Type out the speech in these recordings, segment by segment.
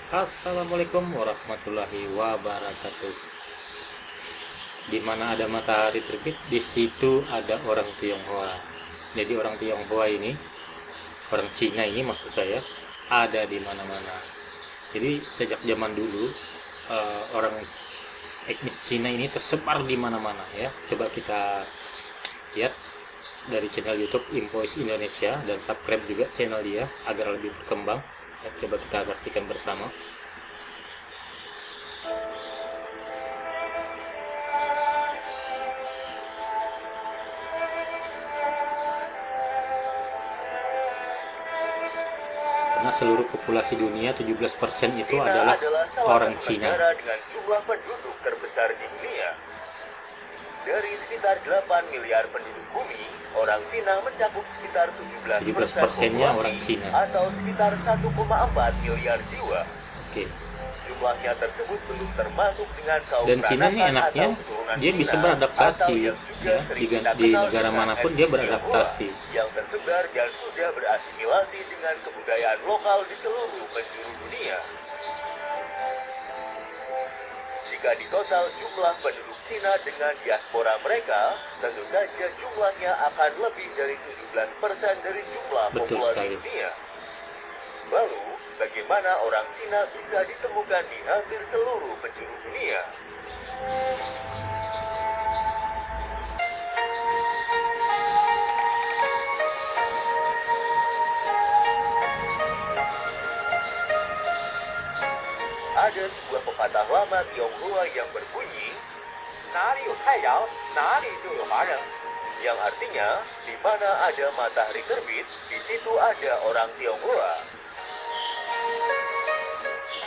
Assalamualaikum warahmatullahi wabarakatuh. Di mana ada matahari terbit, di situ ada orang Tionghoa. Jadi orang Tionghoa ini, orang Cina ini maksud saya, ada di mana-mana. Jadi sejak zaman dulu orang etnis Cina ini tersebar di mana-mana ya. Coba kita lihat dari channel YouTube Invoice Indonesia dan subscribe juga channel dia agar lebih berkembang. Ya, coba kita saksikan bersama. Karena seluruh populasi dunia 17% itu adalah salah orang satu Cina. negara dengan jumlah penduduk terbesar di dunia. Dari sekitar 8 miliar penduduk bumi, orang Cina mencakup sekitar 17%-nya populasi orang Cina. atau sekitar 1,4 miliar jiwa. Oke. Jumlahnya tersebut belum termasuk dengan kaum Dan Cina ini peranakan enaknya atau keturunan dia bisa Cina, beradaptasi atau yang juga ya, sering di kita di kenal negara dengan manapun dia etnis beradaptasi. Tionghoa, yang tersebar dan sudah berasimilasi dengan kebudayaan lokal di seluruh penjuru dunia. Jika di total jumlah penduduk Cina dengan diaspora mereka, tentu saja jumlahnya akan lebih dari 17% dari jumlah Betul populasi sekali. dunia. Lalu, bagaimana orang Cina bisa ditemukan di hampir seluruh penjuru dunia? Ada sebuah pepatah lama Tionghoa yang berbunyi, yang artinya, di mana ada matahari terbit, di situ ada orang Tionghoa.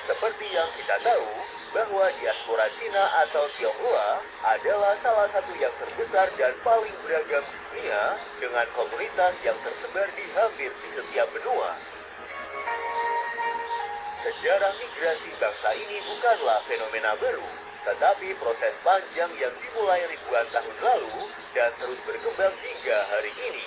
Seperti yang kita tahu, bahwa diaspora Cina atau Tionghoa adalah salah satu yang terbesar dan paling beragam di dunia dengan komunitas yang tersebar di hampir di setiap benua. Sejarah migrasi bangsa ini bukanlah fenomena baru, tetapi proses panjang yang dimulai ribuan tahun lalu dan terus berkembang hingga hari ini.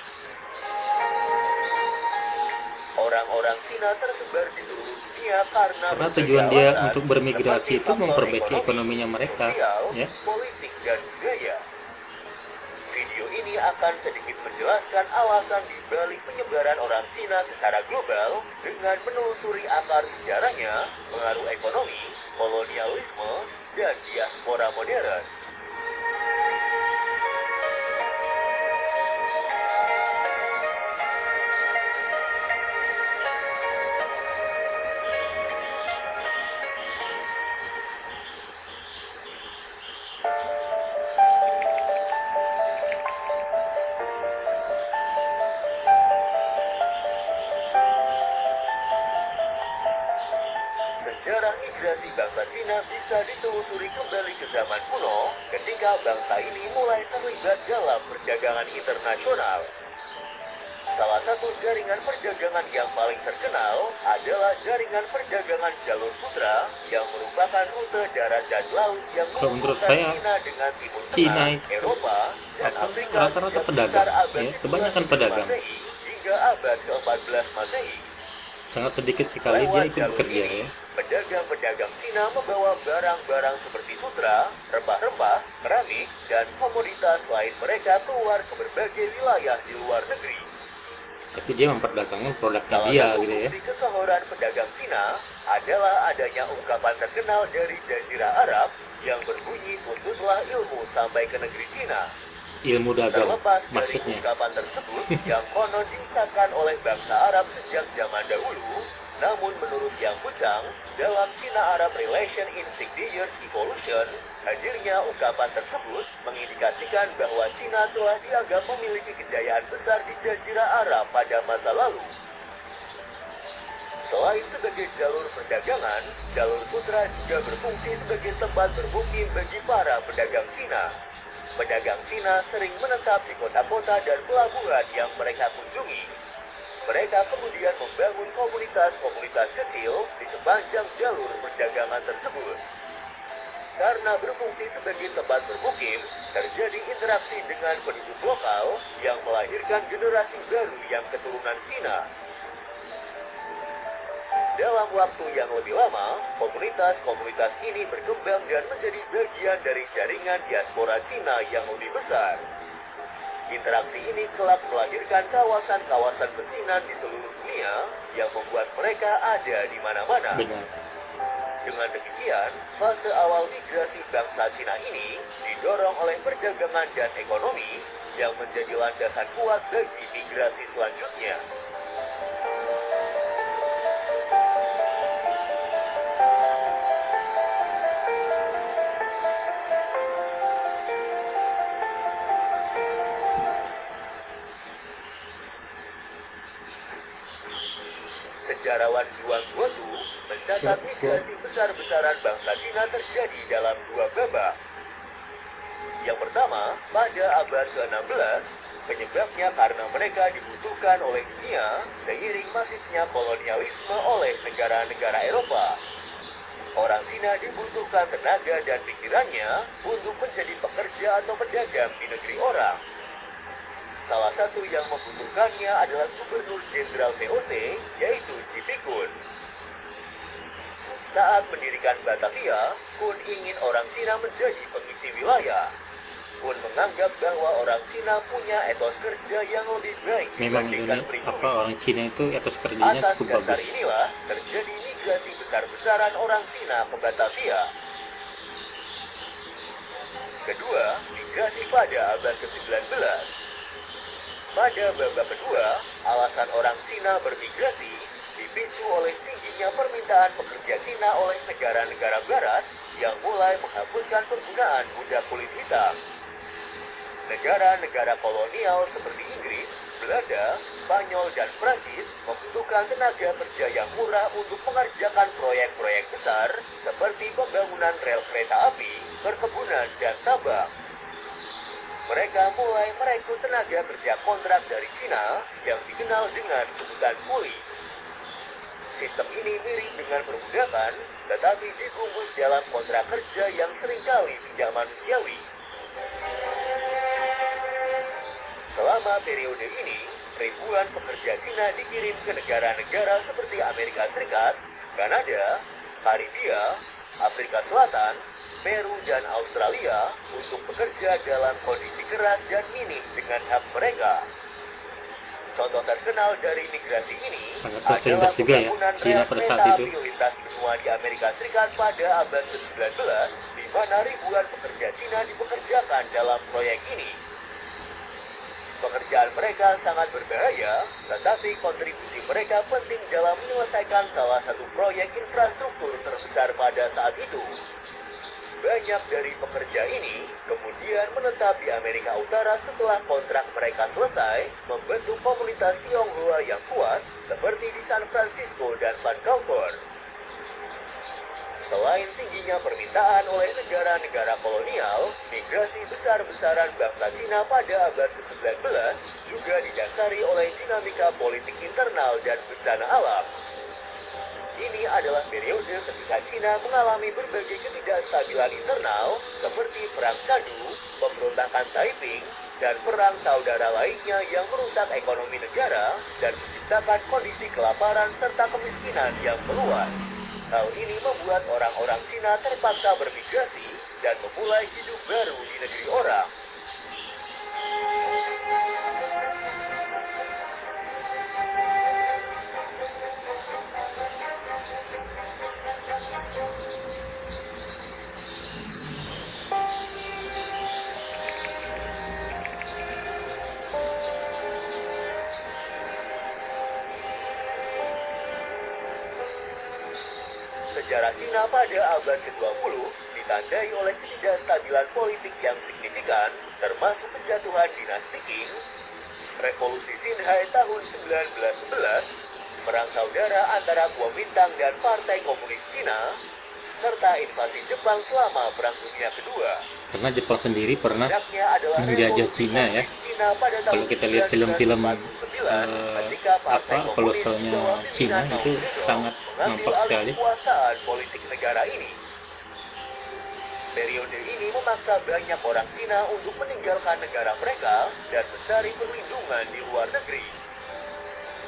Orang-orang Cina tersebar di seluruh dunia karena Tujuan dia alasan, untuk bermigrasi seperti itu faktor memperbaiki ekonomi, ekonominya mereka, sosial, ya. politik, dan budaya. Video ini akan sedikit menjelaskan alasan di balik penyebaran orang Cina secara global dengan menelusuri akar sejarahnya, pengaruh ekonomi, kolonialisme, dan diaspora modern. Sejarah migrasi bangsa Cina bisa ditelusuri kembali ke zaman kuno ketika bangsa ini mulai terlibat dalam perdagangan internasional. Salah satu jaringan perdagangan yang paling terkenal adalah jaringan perdagangan jalur sutra yang merupakan rute darat dan laut yang Kalau menurut menghubungkan saya, Cina dengan Timur Cina Tengah, itu Eropa, dan Afrika rata-rata sejak pedagang, sekitar abad ya, ke-2 kebanyakan sebelum pedagang. Masehi hingga abad ke-14 Masehi. Sangat sedikit sekali dia Lewat ikut jalur bekerja ini, ya. pedagang-pedagang Cina membawa barang-barang seperti sutra, rempah-rempah, keramik, dan komoditas lain mereka keluar ke berbagai wilayah di luar negeri. Tapi dia memperdagangkan produknya Salah dia satu gitu ya. bukti kesohoran pedagang Cina adalah adanya ungkapan terkenal dari Jazirah Arab yang berbunyi tuntutlah ilmu sampai ke negeri Cina. Ilmu dagang Terlepas dari maksudnya. ungkapan tersebut yang konon diucapkan oleh bangsa Arab sejak zaman dahulu, namun menurut Yang Fuchang, dalam Cina-Arab Relation in 60 Years Evolution, hadirnya ungkapan tersebut mengindikasikan bahwa Cina telah dianggap memiliki kejayaan besar di Jazirah Arab pada masa lalu. Selain sebagai jalur perdagangan, jalur sutra juga berfungsi sebagai tempat bermukim bagi para pedagang Cina. Pedagang Cina sering menetap di kota-kota dan pelabuhan yang mereka kunjungi. Mereka kemudian membangun komunitas-komunitas kecil di sepanjang jalur perdagangan tersebut. Karena berfungsi sebagai tempat bermukim, terjadi interaksi dengan penduduk lokal yang melahirkan generasi baru yang keturunan Cina. Dalam waktu yang lebih lama, komunitas-komunitas ini berkembang dan menjadi bagian dari jaringan diaspora Cina yang lebih besar. Interaksi ini kelak melahirkan kawasan-kawasan pecinan di seluruh dunia yang membuat mereka ada di mana-mana. Benar. Dengan demikian, fase awal migrasi bangsa Cina ini didorong oleh perdagangan dan ekonomi yang menjadi landasan kuat bagi migrasi selanjutnya. Sejarawan Zhuang Guotu mencatat migrasi besar-besaran bangsa Cina terjadi dalam dua babak. Yang pertama, pada abad ke-16, penyebabnya karena mereka dibutuhkan oleh dunia seiring masifnya kolonialisme oleh negara-negara Eropa. Orang Cina dibutuhkan tenaga dan pikirannya untuk menjadi pekerja atau pedagang di negeri orang. Salah satu yang membutuhkannya adalah Gubernur Jenderal VOC, yaitu Jipikun. Saat mendirikan Batavia, Kun ingin orang Cina menjadi pengisi wilayah. Kun menganggap bahwa orang Cina punya etos kerja yang lebih baik Memang dibandingkan ini pribumi. orang Cina itu etos kerjanya Atas cukup dasar bagus. inilah terjadi migrasi besar-besaran orang Cina ke Batavia. Kedua, migrasi pada abad ke-19. Pada babak kedua, alasan orang Cina bermigrasi dipicu oleh tingginya permintaan pekerja Cina oleh negara-negara barat yang mulai menghapuskan penggunaan budak kulit hitam. Negara-negara kolonial seperti Inggris, Belanda, Spanyol, dan Prancis membutuhkan tenaga kerja yang murah untuk mengerjakan proyek-proyek besar seperti pembangunan rel kereta api, perkebunan, dan tambang. Mereka mulai merekrut tenaga kerja kontrak dari Cina yang dikenal dengan sebutan kuli. Sistem ini mirip dengan perbudakan, tetapi dibungkus dalam kontrak kerja yang seringkali tidak manusiawi. Selama periode ini, ribuan pekerja Cina dikirim ke negara-negara seperti Amerika Serikat, Kanada, Karibia, Afrika Selatan, Peru, dan Australia untuk bekerja dalam kondisi keras dan minim dengan hak mereka. Contoh terkenal dari migrasi ini Sangat adalah tertindas juga ya, pembangunan Cina rel pada kereta saat api itu. lintas benua di Amerika Serikat pada abad ke-19, di mana ribuan pekerja Cina dipekerjakan dalam proyek ini. Pekerjaan mereka sangat berbahaya, tetapi kontribusi mereka penting dalam menyelesaikan salah satu proyek infrastruktur terbesar pada saat itu. Banyak dari pekerja ini kemudian menetap di Amerika Utara setelah kontrak mereka selesai, membentuk komunitas Tionghoa yang kuat seperti di San Francisco dan Vancouver. Selain tingginya permintaan oleh negara-negara kolonial, migrasi besar-besaran bangsa Cina pada abad ke-19 juga didasari oleh dinamika politik internal dan bencana alam. Ini adalah periode ketika Cina mengalami berbagai ketidakstabilan internal seperti Perang Cadu, pemberontakan Taiping, dan perang saudara lainnya yang merusak ekonomi negara dan menciptakan kondisi kelaparan serta kemiskinan yang meluas. Hal ini membuat orang-orang Cina terpaksa bermigrasi dan memulai hidup baru di negeri orang. Sejarah Cina pada abad ke-20 ditandai oleh ketidakstabilan politik yang signifikan, termasuk kejatuhan dinasti Qing, revolusi Xinhai tahun 1911, perang saudara antara Kuomintang dan Partai Komunis Cina, serta invasi Jepang selama Perang Dunia Kedua. Karena Jepang sendiri pernah Puncaknya adalah menjajah revolusi Cina ya. komunis Cina pada tahun Kalau kita lihat film-film 1949, ketika Partai Komunis kolossalnya di bawah Cina pimpinan Mao itu Zedong sangat mengambil nampak alih sekali. kekuasaan politik negara ini. Periode ini memaksa banyak orang Cina untuk meninggalkan negara mereka dan mencari perlindungan di luar negeri.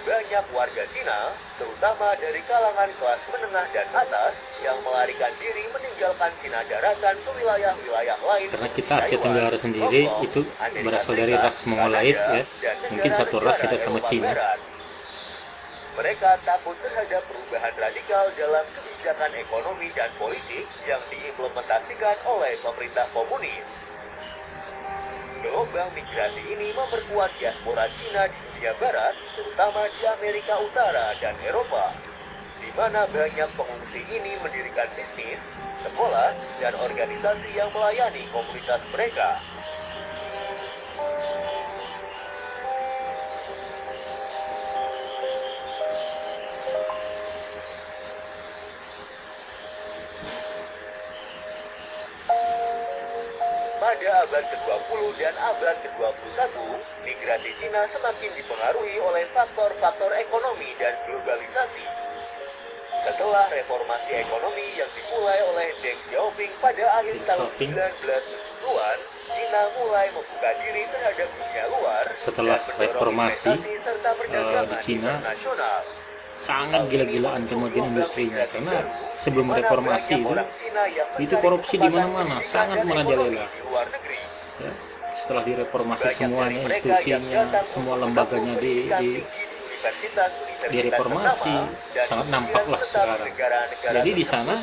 banyak warga Cina, terutama dari kalangan kelas menengah dan atas, yang melarikan diri meninggalkan Cina daratan ke wilayah-wilayah lain Karena seperti kita Asia Taiwan, Tenggara sendiri Hong Kong, itu Amerika berasal dari Serikat, ras Mongoloid Kanada, ya. dan Mungkin satu ras kita negara-negara sama Eropa Cina. Barat. Mereka takut terhadap perubahan radikal dalam kebijakan ekonomi dan politik yang diimplementasikan oleh pemerintah komunis. Gelombang migrasi ini memperkuat diaspora Cina di dunia barat, terutama di Amerika Utara dan Eropa, di mana banyak pengungsi ini mendirikan bisnis, sekolah, dan organisasi yang melayani komunitas mereka. Pada abad ke-20 dan abad ke-21, migrasi Cina semakin dipengaruhi oleh faktor-faktor ekonomi dan globalisasi. Setelah reformasi ekonomi yang dimulai oleh Deng Xiaoping pada akhir tahun 1970-an, Cina mulai membuka diri terhadap dunia luar Setelah dan mendorong reformasi investasi serta perdagangan di Cina, internasional. sangat gila-gilaan kemajuan industrinya, karena sebelum reformasi itu korupsi di mana-mana, sangat merajalela. Ya, setelah direformasi semuanya, institusinya, semua lembaganya direformasi, sangat nampak lah sekarang. Jadi di sana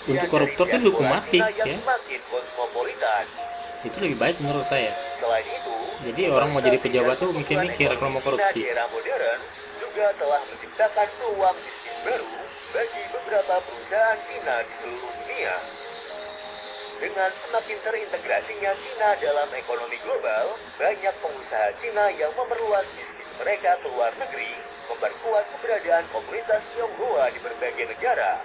untuk koruptor kan dihukum mati, ya. Itu lebih baik menurut saya. Selain itu, Jadi orang mau jadi pejabat tuh mikir-mikir kalau mau korupsi. Di era modern juga telah menciptakan peluang bisnis baru bagi beberapa perusahaan Cina di seluruh dunia. Dengan semakin terintegrasinya Cina dalam ekonomi global, banyak pengusaha Cina yang memperluas bisnis mereka ke luar negeri, memperkuat keberadaan komunitas Tionghoa di berbagai negara.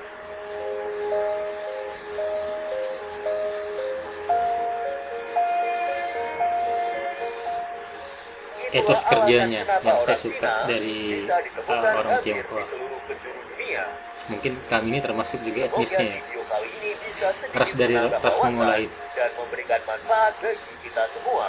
Etos Itulah kerjanya alasan kenapa yang saya orang suka Cina dari bisa ditemukan orang hampir Tionghoa. di seluruh penjuru dunia. Mungkin kami ini termasuk juga Semoga etnisnya ya. video kali ini bisa Ras sedikit dari menambah ras wawasan Mongoloid. dan memberikan manfaat bagi kita semua.